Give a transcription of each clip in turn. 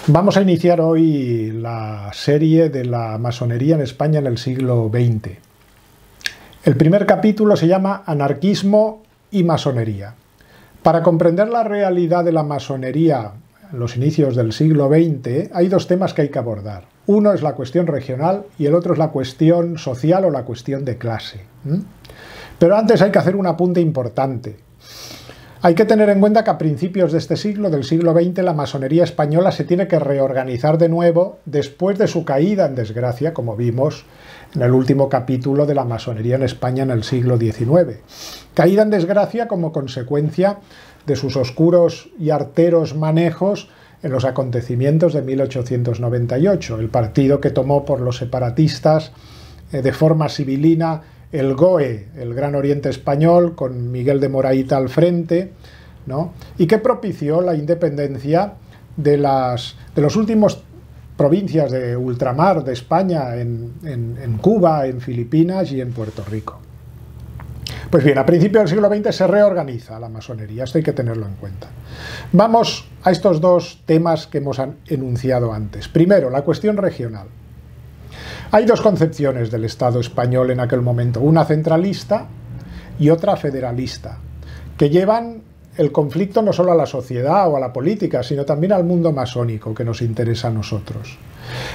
Vamos a iniciar hoy la serie de la masonería en España en el siglo XX. El primer capítulo se llama Anarquismo y masonería. Para comprender la realidad de la masonería en los inicios del siglo XX, hay dos temas que hay que abordar. Uno es la cuestión regional y el otro es la cuestión social o la cuestión de clase. Pero antes hay que hacer un apunte importante. Hay que tener en cuenta que a principios de este siglo, del siglo XX, la masonería española se tiene que reorganizar de nuevo después de su caída en desgracia, como vimos en el último capítulo de la masonería en España en el siglo XIX. Caída en desgracia como consecuencia de sus oscuros y arteros manejos en los acontecimientos de 1898, el partido que tomó por los separatistas de forma sibilina el GOE, el Gran Oriente Español, con Miguel de Moraíta al frente, ¿no? Y que propició la independencia de los últimos provincias de ultramar de España en Cuba, en Filipinas y en Puerto Rico. Pues bien, a principios del siglo XX se reorganiza la masonería, esto hay que tenerlo en cuenta. Vamos a estos dos temas que hemos enunciado antes. Primero, la cuestión regional. Hay dos concepciones del Estado español en aquel momento, una centralista y otra federalista, que llevan el conflicto no solo a la sociedad o a la política, sino también al mundo masónico que nos interesa a nosotros.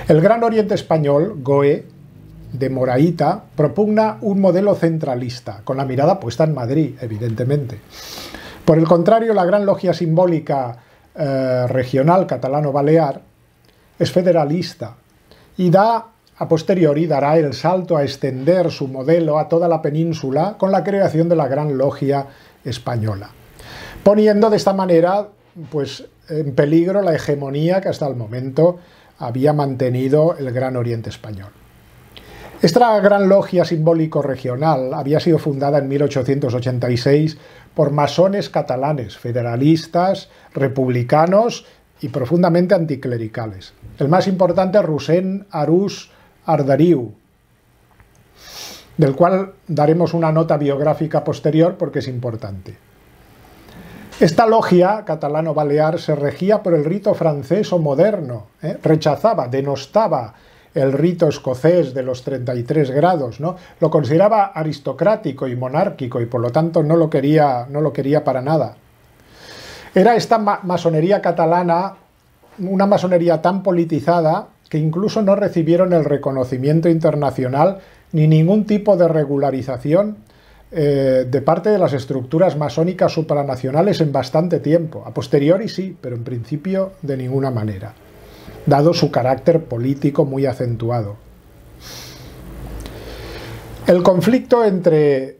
El Gran Oriente Español, GOE, de Moraíta, propugna un modelo centralista, con la mirada puesta en Madrid, evidentemente. Por el contrario, la Gran Logia Simbólica Regional Catalano-Balear es federalista y a posteriori dará el salto a extender su modelo a toda la península con la creación de la Gran Logia Española, poniendo de esta manera pues, en peligro la hegemonía que hasta el momento había mantenido el Gran Oriente Español. Esta Gran Logia Simbólico Regional había sido fundada en 1886 por masones catalanes, federalistas, republicanos y profundamente anticlericales. El más importante, Rossend Arús Arderiu, del cual daremos una nota biográfica posterior porque es importante. Esta logia catalano-balear se regía por el rito francés o moderno, rechazaba, denostaba el rito escocés de los 33 grados, ¿no? Lo consideraba aristocrático y monárquico y por lo tanto no lo quería para nada. Era esta masonería catalana una masonería tan politizada que incluso no recibieron el reconocimiento internacional ni ningún tipo de regularización de parte de las estructuras masónicas supranacionales en bastante tiempo. A posteriori sí, pero en principio de ninguna manera, dado su carácter político muy acentuado. El conflicto entre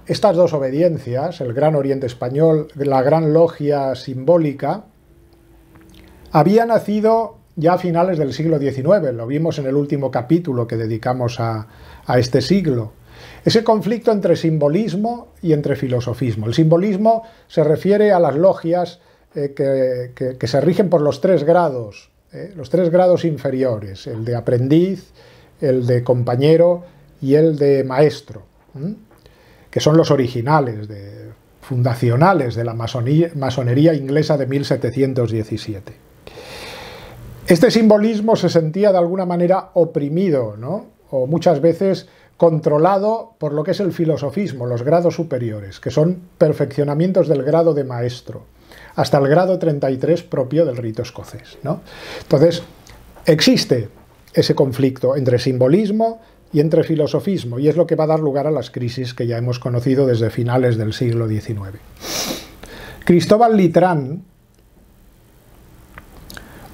estas dos obediencias, el Gran Oriente Español, la Gran Logia Simbólica, había nacido ya a finales del siglo XIX, lo vimos en el último capítulo que dedicamos a este siglo. Ese conflicto entre simbolismo y entre filosofismo. El simbolismo se refiere a las logias que se rigen por los tres grados inferiores, el de aprendiz, el de compañero y el de maestro, que son los originales, fundacionales de la masonería inglesa de 1717. Este simbolismo se sentía de alguna manera oprimido, ¿no? O muchas veces controlado por lo que es el filosofismo, los grados superiores, que son perfeccionamientos del grado de maestro, hasta el grado 33 propio del rito escocés, ¿no? Entonces, existe ese conflicto entre simbolismo y entre filosofismo, y es lo que va a dar lugar a las crisis que ya hemos conocido desde finales del siglo XIX. Cristóbal Litrán,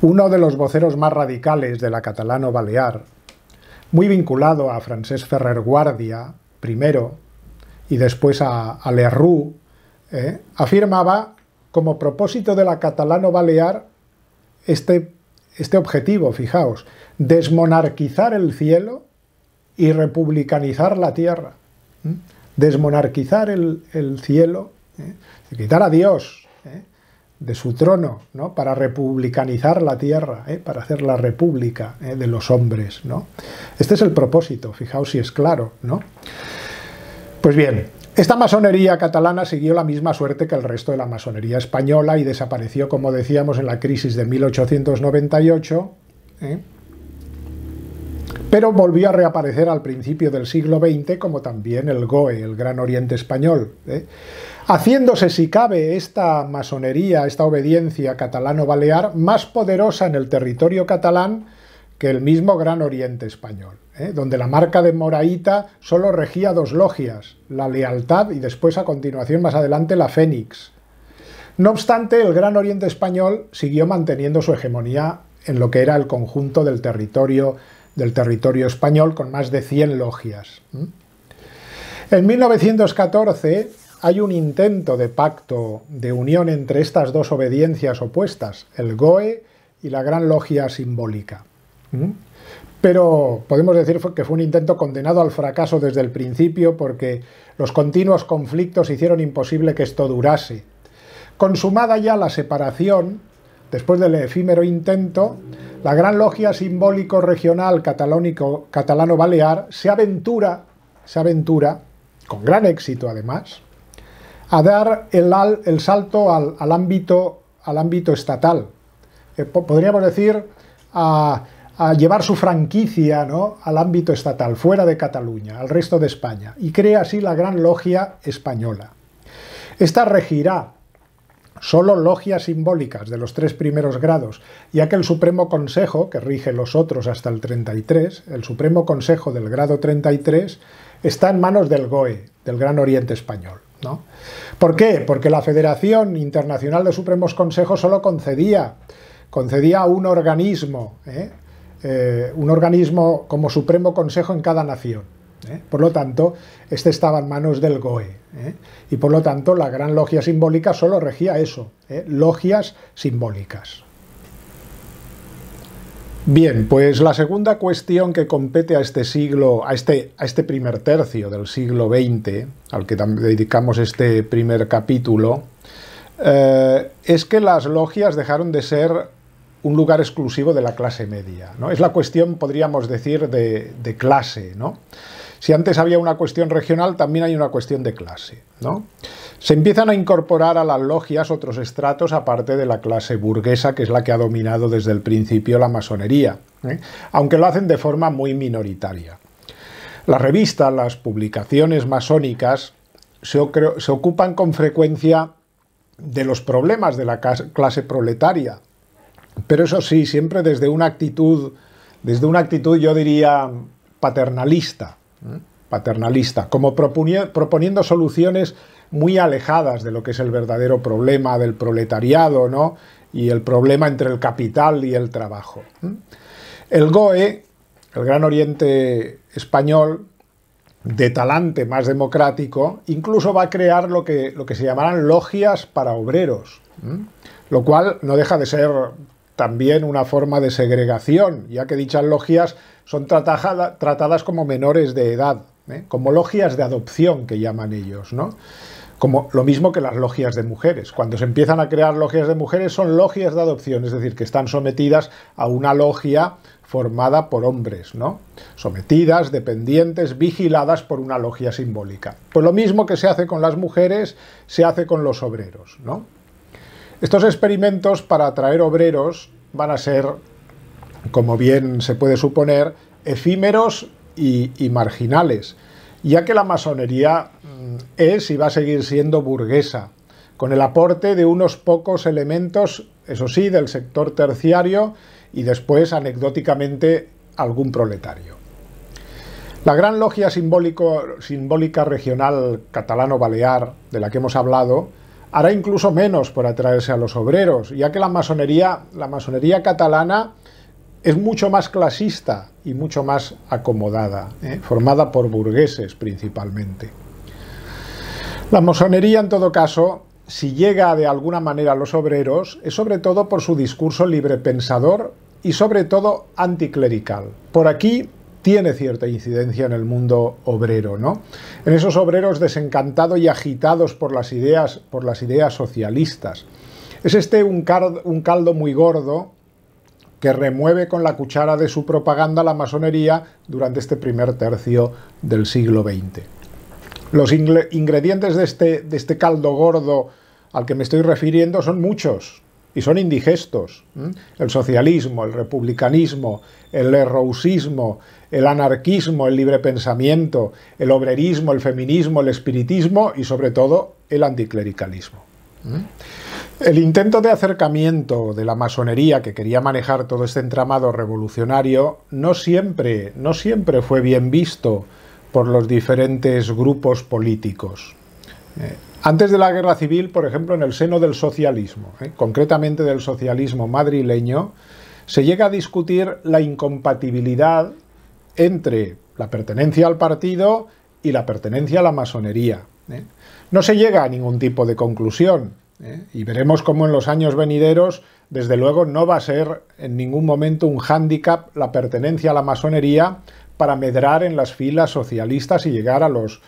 uno de los voceros más radicales de la catalano-balear, muy vinculado a Francesc Ferrer Guàrdia primero y después a Lerroux, afirmaba como propósito de la catalano-balear este objetivo, fijaos, desmonarquizar el cielo y republicanizar la tierra. Desmonarquizar el cielo, quitar a Dios de su trono, ¿no? Para republicanizar la tierra, para hacer la república de los hombres, ¿no? Este es el propósito, fijaos si es claro, ¿no? Pues bien, Esta masonería catalana siguió la misma suerte que el resto de la masonería española y desapareció, como decíamos, en la crisis de 1898, pero volvió a reaparecer al principio del siglo XX, como también el GOE, el Gran Oriente Español, haciéndose, si cabe, esta masonería, esta obediencia catalano-balear, más poderosa en el territorio catalán que el mismo Gran Oriente Español, donde la marca de Moraíta solo regía dos logias, la Lealtad y después, a continuación, más adelante, la Fénix. No obstante, el Gran Oriente Español siguió manteniendo su hegemonía en lo que era el conjunto del territorio español, con más de 100 logias. En 1914 hay un intento de pacto, de unión entre estas dos obediencias opuestas, el GOE y la Gran Logia Simbólica. Pero podemos decir que fue un intento condenado al fracaso desde el principio, porque los continuos conflictos hicieron imposible que esto durase. Consumada ya la separación, después del efímero intento, la Gran Logia Simbólico Regional Catalano-Balear se aventura, con gran éxito además, a dar el salto al ámbito estatal. Podríamos decir a llevar su franquicia, ¿no?, al ámbito estatal, fuera de Cataluña, al resto de España, y crea así la Gran Logia Española. Esta regirá solo logias simbólicas de los 3 primeros grados, ya que el Supremo Consejo, que rige los otros hasta el 33, el Supremo Consejo del grado 33, está en manos del GOE, del Gran Oriente Español, ¿no? ¿Por qué? Porque la Federación Internacional de Supremos Consejos solo concedía un organismo como Supremo Consejo en cada nación. Por lo tanto, este estaba en manos del GOE. Y por lo tanto, la Gran Logia Simbólica solo regía eso, logias simbólicas. Bien, pues la segunda cuestión que compete a este siglo, a este primer tercio del siglo XX, al que dedicamos este primer capítulo, es que las logias dejaron de ser un lugar exclusivo de la clase media, ¿no? Es la cuestión, podríamos decir, de clase, ¿no? Si antes había una cuestión regional, también hay una cuestión de clase, ¿no? Se empiezan a incorporar a las logias otros estratos aparte de la clase burguesa, que es la que ha dominado desde el principio la masonería, aunque lo hacen de forma muy minoritaria. Las revistas, las publicaciones masónicas se ocupan con frecuencia de los problemas de la clase proletaria, pero eso sí, siempre desde una actitud yo diría paternalista, como proponiendo soluciones muy alejadas de lo que es el verdadero problema del proletariado, ¿no?, y el problema entre el capital y el trabajo. El GOE, el Gran Oriente Español, de talante más democrático, incluso va a crear lo que se llamarán logias para obreros, lo cual no deja de ser también una forma de segregación, ya que dichas logias son tratadas como menores de edad, como logias de adopción, que llaman ellos, ¿no? Como lo mismo que las logias de mujeres. Cuando se empiezan a crear logias de mujeres son logias de adopción, es decir, que están sometidas a una logia formada por hombres, ¿no? Sometidas, dependientes, vigiladas por una logia simbólica. Pues lo mismo que se hace con las mujeres, se hace con los obreros, ¿no? Estos experimentos para atraer obreros van a ser, como bien se puede suponer, efímeros y marginales, ya que la masonería es y va a seguir siendo burguesa, con el aporte de unos pocos elementos, eso sí, del sector terciario y después, anecdóticamente, algún proletario. La Gran Logia Simbólica Regional Catalano-Balear, de la que hemos hablado, hará incluso menos por atraerse a los obreros, ya que la masonería catalana es mucho más clasista y mucho más acomodada, formada por burgueses principalmente. La masonería, en todo caso, si llega de alguna manera a los obreros, es sobre todo por su discurso librepensador y sobre todo anticlerical. Por aquí tiene cierta incidencia en el mundo obrero, ¿no? En esos obreros desencantados y agitados por las ideas socialistas. Es un caldo muy gordo que remueve con la cuchara de su propaganda la masonería durante este primer tercio del siglo XX. Los ingredientes de este caldo gordo al que me estoy refiriendo son muchos y son indigestos. El socialismo, el republicanismo, el lerrousismo, el anarquismo, el libre pensamiento, el obrerismo, el feminismo, el espiritismo y sobre todo el anticlericalismo. El intento de acercamiento de la masonería que quería manejar todo este entramado revolucionario no siempre fue bien visto por los diferentes grupos políticos. Antes de la Guerra Civil, por ejemplo, en el seno del socialismo, concretamente del socialismo madrileño, se llega a discutir la incompatibilidad entre la pertenencia al partido y la pertenencia a la masonería. No se llega a ningún tipo de conclusión, y veremos cómo en los años venideros, desde luego, no va a ser en ningún momento un hándicap la pertenencia a la masonería para medrar en las filas socialistas y llegar a los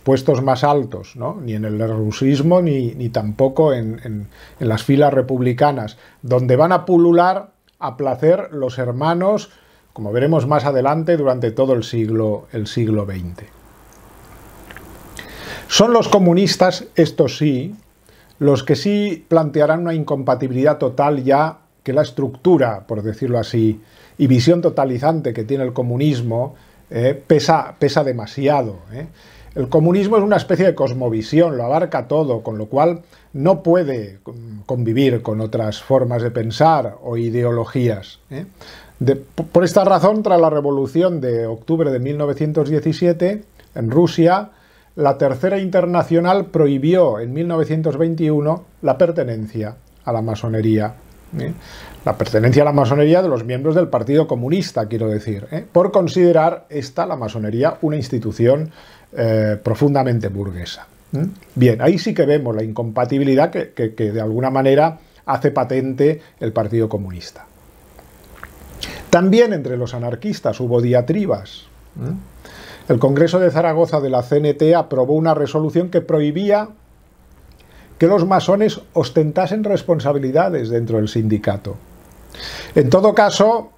puestos más altos, ¿no? Ni en el lerrousismo ni tampoco en las filas republicanas, donde van a pulular a placer los hermanos, como veremos más adelante, durante todo el siglo XX. Son los comunistas, estos sí, los que sí plantearán una incompatibilidad total, ya que la estructura, por decirlo así, y visión totalizante que tiene el comunismo pesa demasiado. El comunismo es una especie de cosmovisión, lo abarca todo, con lo cual no puede convivir con otras formas de pensar o ideologías. Por esta razón, tras la revolución de octubre de 1917, en Rusia, la Tercera Internacional prohibió en 1921 la pertenencia a la masonería. La pertenencia a la masonería de los miembros del Partido Comunista, quiero decir, por considerar la masonería una institución profundamente burguesa. Bien, ahí sí que vemos la incompatibilidad que de alguna manera hace patente el Partido Comunista. También entre los anarquistas hubo diatribas. El Congreso de Zaragoza de la CNT aprobó una resolución que prohibía que los masones ostentasen responsabilidades dentro del sindicato. En todo caso,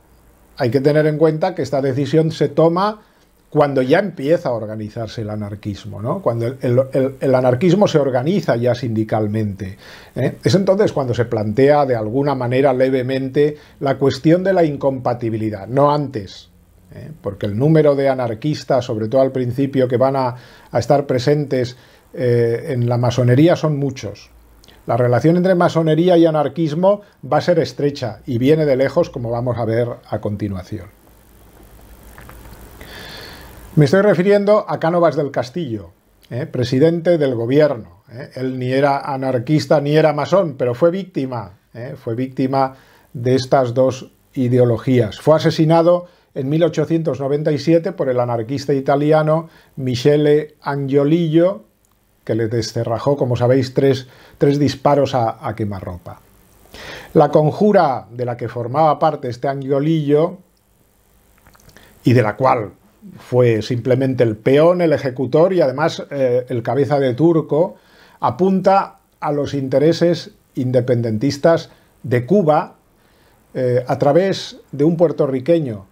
hay que tener en cuenta que esta decisión se toma cuando ya empieza a organizarse el anarquismo, ¿no? Cuando el anarquismo se organiza ya sindicalmente. Es entonces cuando se plantea de alguna manera levemente la cuestión de la incompatibilidad, no antes. Porque el número de anarquistas, sobre todo al principio, que van a estar presentes en la masonería son muchos. La relación entre masonería y anarquismo va a ser estrecha y viene de lejos, como vamos a ver a continuación. Me estoy refiriendo a Cánovas del Castillo, presidente del gobierno. Él ni era anarquista ni era masón, pero fue víctima de estas dos ideologías. Fue asesinado en 1897 por el anarquista italiano Michele Angiolillo, que le descerrajó, como sabéis, tres disparos a quemarropa. La conjura de la que formaba parte este Angiolillo, y de la cual fue simplemente el peón, el ejecutor y además el cabeza de turco, apunta a los intereses independentistas de Cuba a través de un puertorriqueño,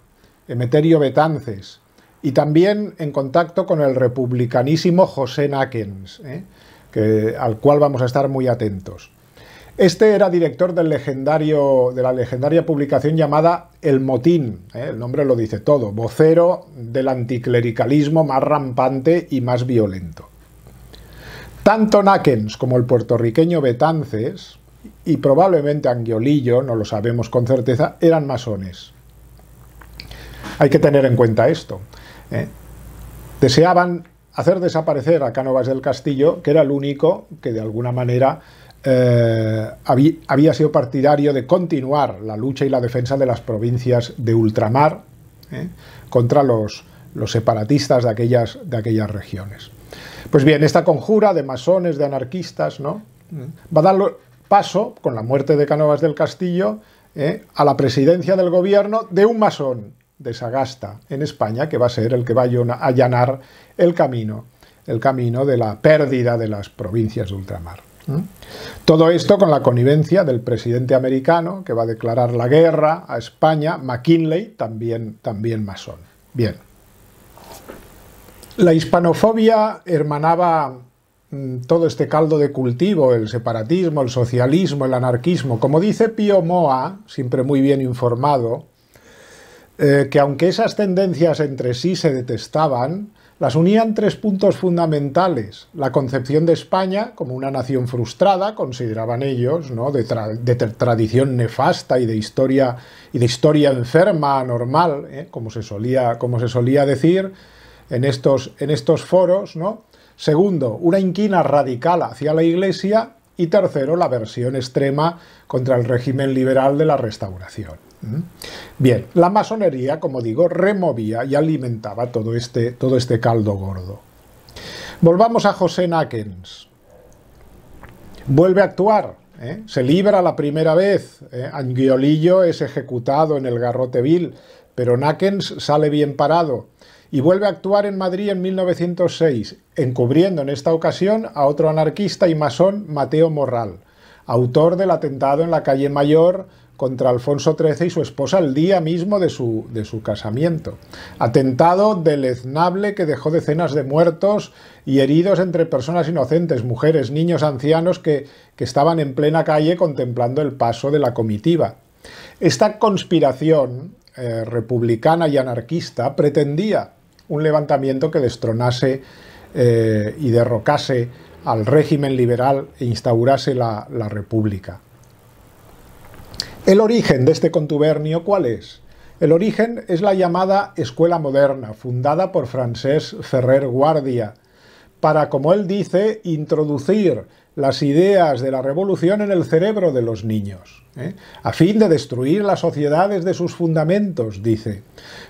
Emeterio Betances, y también en contacto con el republicanísimo José Náquens, al cual vamos a estar muy atentos. Este era director de la legendaria publicación llamada El Motín, el nombre lo dice todo, vocero del anticlericalismo más rampante y más violento. Tanto Náquens como el puertorriqueño Betances, y probablemente Angiolillo, no lo sabemos con certeza, eran masones. Hay que tener en cuenta esto. Deseaban hacer desaparecer a Cánovas del Castillo, que era el único que de alguna manera había sido partidario de continuar la lucha y la defensa de las provincias de ultramar contra los separatistas de aquellas regiones. Pues bien, esta conjura de masones, de anarquistas, ¿no?, va a dar paso, con la muerte de Cánovas del Castillo, a la presidencia del gobierno de un masón de Sagasta, en España, que va a ser el que va a allanar el camino de la pérdida de las provincias de ultramar. Todo esto con la connivencia del presidente americano, que va a declarar la guerra a España, McKinley, también masón. Bien. La hispanofobia hermanaba todo este caldo de cultivo, el separatismo, el socialismo, el anarquismo. Como dice Pío Moa, siempre muy bien informado, que aunque esas tendencias entre sí se detestaban, las unían tres puntos fundamentales: la concepción de España como una nación frustrada, consideraban ellos, ¿no?, de tradición nefasta y de historia enferma, anormal, como se solía decir en estos foros, ¿no? Segundo, una inquina radical hacia la Iglesia. Y tercero, la versión extrema contra el régimen liberal de la Restauración. Bien, la masonería, como digo, removía y alimentaba todo este caldo gordo. Volvamos a José Nackens. Vuelve a actuar, se libra la primera vez. Anguiolillo es ejecutado en el Garrote Vil, pero Nackens sale bien parado. Y vuelve a actuar en Madrid en 1906, encubriendo en esta ocasión a otro anarquista y masón, Mateo Morral, autor del atentado en la calle Mayor contra Alfonso XIII y su esposa el día mismo de su casamiento. Atentado deleznable que dejó decenas de muertos y heridos entre personas inocentes, mujeres, niños, ancianos que estaban en plena calle contemplando el paso de la comitiva. Esta conspiración republicana y anarquista pretendía un levantamiento que destronase y derrocase al régimen liberal e instaurase la república. El origen de este contubernio, ¿cuál es? El origen es la llamada Escuela Moderna, fundada por Francesc Ferrer Guàrdia, para, como él dice, introducir las ideas de la revolución en el cerebro de los niños, a fin de destruir las sociedades de sus fundamentos, dice.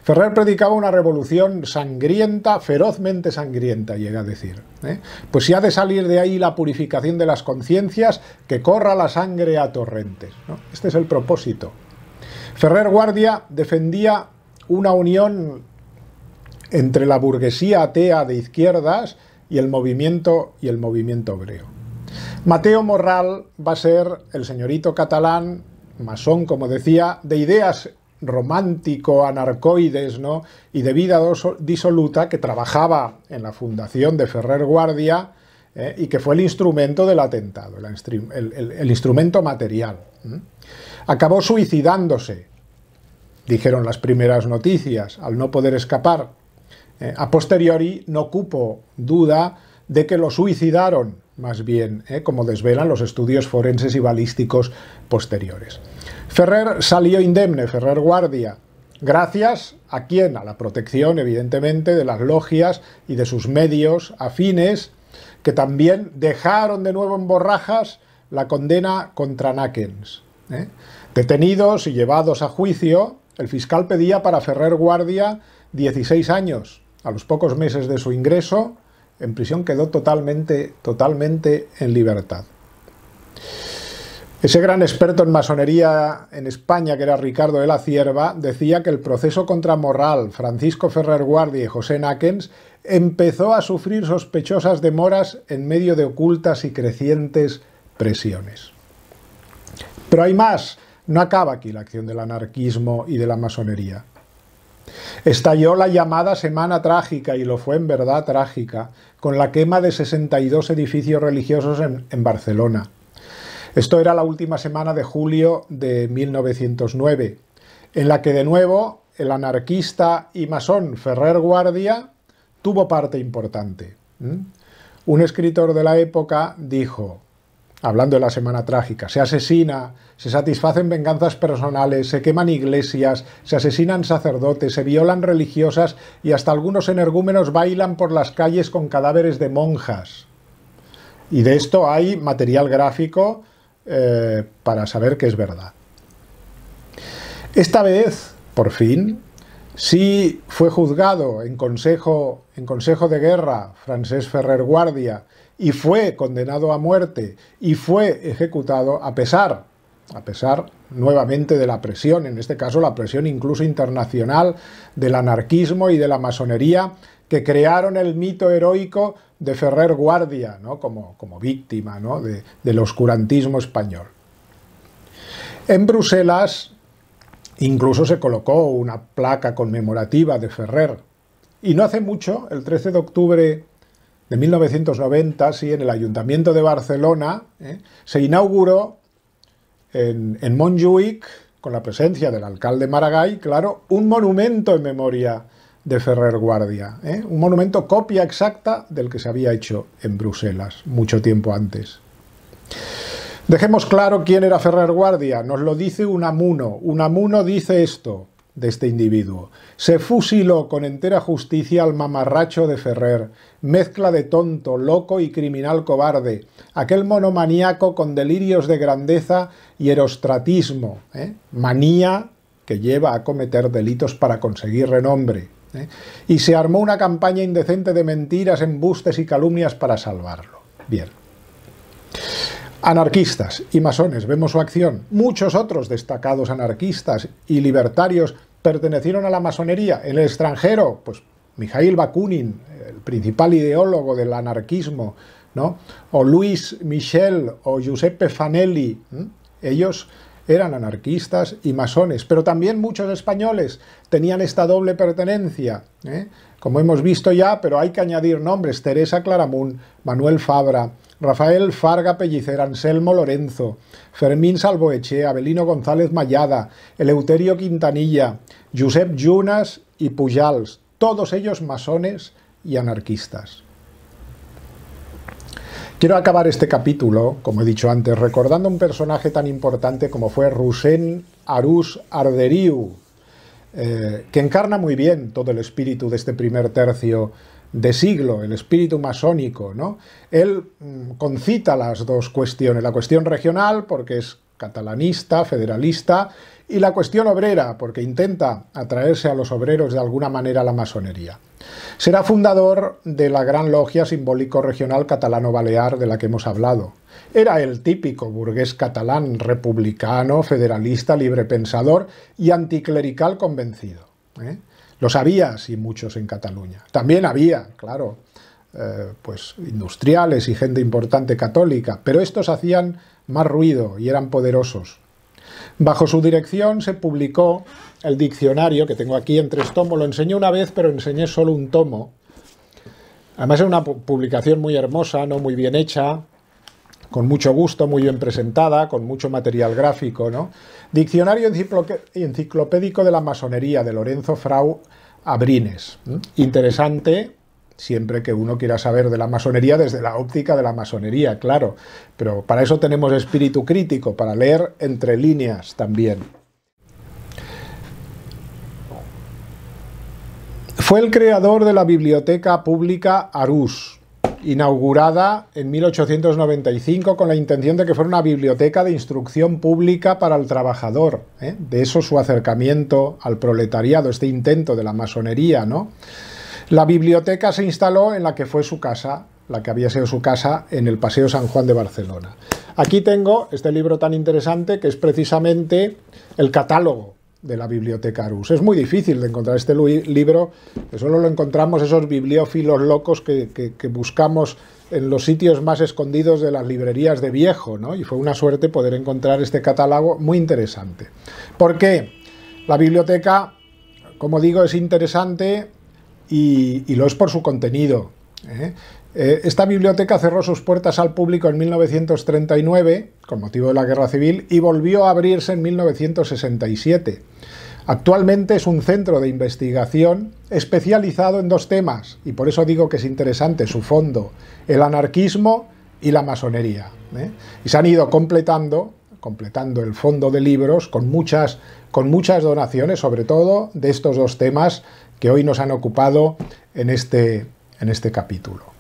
Ferrer predicaba una revolución sangrienta, ferozmente sangrienta, llega a decir. Pues si ha de salir de ahí la purificación de las conciencias, que corra la sangre a torrentes, ¿no? Este es el propósito. Ferrer Guàrdia defendía una unión entre la burguesía atea de izquierdas y el movimiento obrero. Mateo Morral va a ser el señorito catalán, masón, como decía, de ideas romántico-anarcoides, ¿no?, y de vida disoluta, que trabajaba en la fundación de Ferrer Guàrdia y que fue el instrumento del atentado, el instrumento material. Acabó suicidándose, dijeron las primeras noticias, al no poder escapar. A posteriori no cupo duda de que lo suicidaron, más bien, como desvelan los estudios forenses y balísticos posteriores. Ferrer salió indemne, Ferrer Guàrdia, gracias a quién, a la protección, evidentemente, de las logias y de sus medios afines, que también dejaron de nuevo en borrajas la condena contra Nackens. Detenidos y llevados a juicio, el fiscal pedía para Ferrer Guàrdia 16 años. A los pocos meses de su ingreso en prisión quedó totalmente en libertad. Ese gran experto en masonería en España, que era Ricardo de la Cierva, decía que el proceso contra Morral, Francisco Ferrer Guàrdia y José Nackens empezó a sufrir sospechosas demoras en medio de ocultas y crecientes presiones. Pero hay más, no acaba aquí la acción del anarquismo y de la masonería. Estalló la llamada Semana Trágica, y lo fue en verdad trágica, con la quema de 62 edificios religiosos en Barcelona. Esto era la última semana de julio de 1909, en la que de nuevo el anarquista y masón Ferrer Guàrdia tuvo parte importante. Un escritor de la época dijo, hablando de la Semana Trágica, se asesina, se satisfacen venganzas personales, se queman iglesias, se asesinan sacerdotes, se violan religiosas y hasta algunos energúmenos bailan por las calles con cadáveres de monjas. Y de esto hay material gráfico para saber que es verdad. Esta vez, por fin, sí fue juzgado en consejo de guerra Francesc Ferrer Guàrdia y fue condenado a muerte y fue ejecutado a pesar nuevamente de la presión, en este caso la presión incluso internacional del anarquismo y de la masonería, que crearon el mito heroico de Ferrer Guàrdia, ¿no?, como víctima, ¿no?, del oscurantismo español. En Bruselas incluso se colocó una placa conmemorativa de Ferrer, Y no hace mucho, el 13 de octubre de 1990, sí, en el Ayuntamiento de Barcelona, se inauguró en Montjuïc, con la presencia del alcalde Maragall, claro, un monumento en memoria de Ferrer Guardia, un monumento copia exacta del que se había hecho en Bruselas mucho tiempo antes. Dejemos claro quién era Ferrer Guardia. Nos lo dice Unamuno. Unamuno dice esto de este individuo: se fusiló con entera justicia al mamarracho de Ferrer, mezcla de tonto, loco y criminal cobarde, aquel monomaníaco con delirios de grandeza y erostratismo, manía que lleva a cometer delitos para conseguir renombre, y se armó una campaña indecente de mentiras, embustes y calumnias para salvarlo. Bien. Anarquistas y masones, vemos su acción. Muchos otros destacados anarquistas y libertarios pertenecieron a la masonería. En el extranjero, pues Mikhail Bakunin, el principal ideólogo del anarquismo, ¿no? O Louis Michel o Giuseppe Fanelli, ellos eran anarquistas y masones, pero también muchos españoles tenían esta doble pertenencia, como hemos visto ya, pero hay que añadir nombres: Teresa Claramunt, Manuel Fabra, Rafael Farga Pellicer, Anselmo Lorenzo, Fermín Salvoechea, Abelino González Mayada, Eleuterio Quintanilla, Josep Llunas y Pujals, todos ellos masones y anarquistas. Quiero acabar este capítulo, como he dicho antes, recordando un personaje tan importante como fue Rossend Arús Arderiu, que encarna muy bien todo el espíritu de este primer tercio de siglo, el espíritu masónico, ¿no? Él concita las dos cuestiones: la cuestión regional, porque es catalanista, federalista, y la cuestión obrera, porque intenta atraerse a los obreros de alguna manera a la masonería. Será fundador de la gran logia simbólico-regional catalano-balear de la que hemos hablado. Era el típico burgués catalán, republicano, federalista, librepensador y anticlerical convencido. Los había, sí, muchos en Cataluña. También había, claro, pues industriales y gente importante católica, pero estos hacían más ruido y eran poderosos. Bajo su dirección se publicó el diccionario, que tengo aquí en 3 tomos. Lo enseñé una vez, pero enseñé solo un tomo. Además es una publicación muy hermosa, ¿no? Muy bien hecha, con mucho gusto, muy bien presentada, con mucho material gráfico, ¿no? Diccionario enciclopédico de la masonería, de Lorenzo Frau Abrines. Interesante, siempre que uno quiera saber de la masonería desde la óptica de la masonería, claro. Pero para eso tenemos espíritu crítico, para leer entre líneas también. Fue el creador de la Biblioteca Pública Arús, inaugurada en 1895 con la intención de que fuera una biblioteca de instrucción pública para el trabajador. De eso su acercamiento al proletariado, este intento de la masonería, ¿no? La biblioteca se instaló en la que fue su casa, la que había sido su casa en el Paseo San Juan de Barcelona. Aquí tengo este libro tan interesante que es precisamente el catálogo de la Biblioteca Arús. Es muy difícil de encontrar este libro, que solo lo encontramos esos bibliófilos locos que buscamos en los sitios más escondidos de las librerías de viejo, ¿no? Y fue una suerte poder encontrar este catálogo muy interesante. ¿Por qué? La biblioteca, como digo, es interesante y lo es por su contenido. Esta biblioteca cerró sus puertas al público en 1939, con motivo de la Guerra Civil, y volvió a abrirse en 1967. Actualmente es un centro de investigación especializado en 2 temas, y por eso digo que es interesante su fondo: el anarquismo y la masonería. Y se han ido completando el fondo de libros con muchas donaciones, sobre todo de estos 2 temas que hoy nos han ocupado en este capítulo.